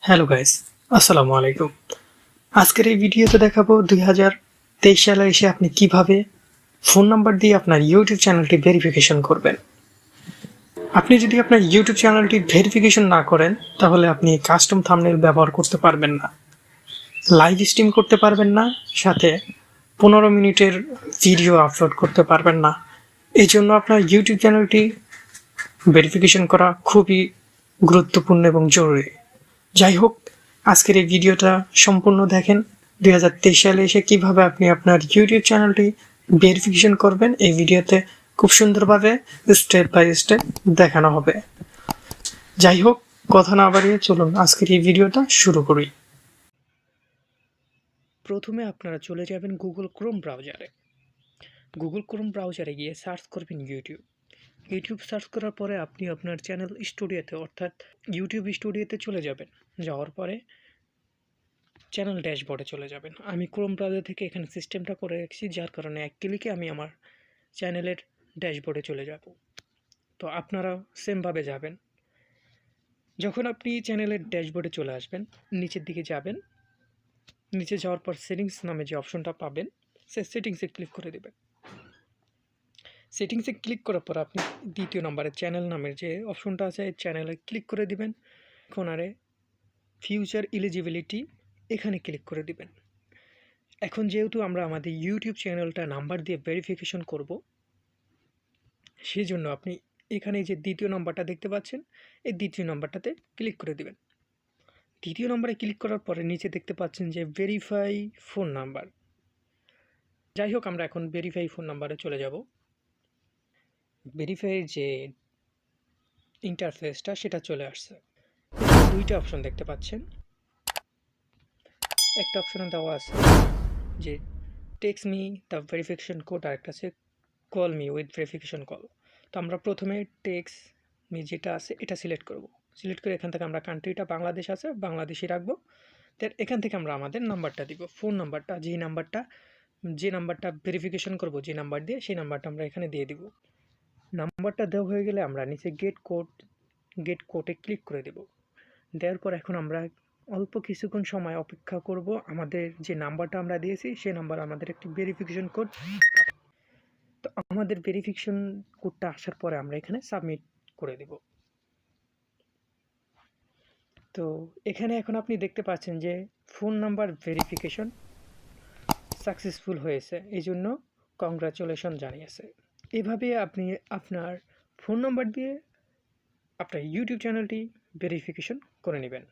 Hello guys, আসসালামু আলাইকুম। আজকের এই ভিডিওতে দেখাবো 2023 সালে এসে আপনি কিভাবে ফোন নাম্বার দিয়ে আপনার ইউটিউব চ্যানেলটি ভেরিফিকেশন করবেন। আপনি যদি আপনার ইউটিউব চ্যানেলটি ভেরিফিকেশন না করেন তাহলে আপনি কাস্টম থাম্বনেল ব্যবহার করতে পারবেন না, লাইভ স্ট্রিম করতে পারবেন না, সাথে 15 মিনিটের ভিডিও আপলোড করতে পারবেন না। এই জন্য আপনার ইউটিউব চ্যানেলটি ভেরিফিকেশন করা খুবই গুরুত্বপূর্ণ এবং জরুরি। যাই হোক, আজকের এই ভিডিওটা সম্পূর্ণ দেখেন। 2023 সালে এসে কিভাবে আপনি আপনার ইউটিউব চ্যানেলটি ভেরিফিকেশন করবেন এই ভিডিওতে খুব সুন্দরভাবে স্টেপ বাই স্টেপ দেখানো হবে। যাই হোক, কথা না বাড়িয়ে চলুন আজকের এই ভিডিওটা শুরু করি। প্রথমে আপনারা চলে যাবেন গুগল ক্রোম ব্রাউজারে। গুগল ক্রোম ব্রাউজারে গিয়ে সার্চ করবেন ইউটিউব সার্চ করার পরে আপনি আপনার চ্যানেল স্টুডিওতে অর্থাৎ ইউটিউব স্টুডিওতে চলে যাবেন। যাওয়ার পরে চ্যানেল ড্যাশবোর্ডে চলে যাবেন। আমি ক্রোম ব্রাউজার থেকে এখানে সিস্টেমটা করে রেখেছি, যার কারণে এক ক্লিকে আমি আমার চ্যানেলের ড্যাশবোর্ডে চলে যাব। তো আপনারাও সেমভাবে যাবেন। যখন আপনি চ্যানেলের ড্যাশবোর্ডে চলে আসবেন, নিচের দিকে যাবেন। নিচে যাওয়ার পর সেটিংস নামে যে অপশনটা পাবেন, সে সেটিংসে ক্লিক করে দেবেন। সেটিংসে ক্লিক করার পর আপনি দ্বিতীয় নম্বরে চ্যানেল নামের যে অপশনটা আছে চ্যানেলে ক্লিক করে দিবেন। কোনারে ফিউচার এলিজিবিলিটি এখানে ক্লিক করে দিবেন। এখন যেহেতু আমরা আমাদের ইউটিউব চ্যানেলটা নাম্বার দিয়ে ভেরিফিকেশন করব, সেই জন্য আপনি এখানে যে দ্বিতীয় নাম্বারটা দেখতে পাচ্ছেন, এই দ্বিতীয় নাম্বারটাতে ক্লিক করে দিবেন। দ্বিতীয় নম্বরে ক্লিক করার পরে নিচে দেখতে পাচ্ছেন যে ভেরিফাই ফোন নাম্বার। যাই হোক, আমরা এখন ভেরিফাই ফোন নাম্বারে চলে যাব। ভেরিফাইয়ের যে ইন্টারফেসটা সেটা চলে আসছে। দুইটা অপশন দেখতে পাচ্ছেন। একটা অপশনে দেওয়া আছে যে text me the verification code, আর একটা আছে call me with verification call. তো আমরা প্রথমে টেক্সট মি যেটা আছে এটা সিলেক্ট করব। সিলেক্ট করে এখান থেকে আমরা কান্ট্রিটা বাংলাদেশ আছে, বাংলাদেশি রাখবো। তো এখান থেকে আমরা আমাদের নাম্বারটা দিব, ফোন নাম্বারটা, যে নাম্বারটা ভেরিফিকেশন করব যে নাম্বার দিয়ে, সেই নাম্বারটা আমরা এখানে দিয়ে দিব। নাম্বারটা দেওয়া হয়ে গেলে আমরা নিচে গেট কোডে ক্লিক করে দেব। দেওয়ার পর এখন আমরা অল্প কিছুক্ষণ সময় অপেক্ষা করব। আমাদের যে নাম্বারটা আমরা দিয়েছি সেই নাম্বার আমাদের একটি ভেরিফিকেশন কোড। তো আমাদের ভেরিফিকেশন কোডটা আসার পরে আমরা এখানে সাবমিট করে দেব। তো এখানে এখন আপনি দেখতে পাচ্ছেন যে ফোন নাম্বার ভেরিফিকেশন সাকসেসফুল হয়েছে, এই জন্য কংগ্রাচুলেশন জানিয়েছে। এভাবে আপনি আপনার ফোন নাম্বার দিয়ে আপনার ইউটিউব চ্যানেলটি ভেরিফিকেশন করে নেবেন।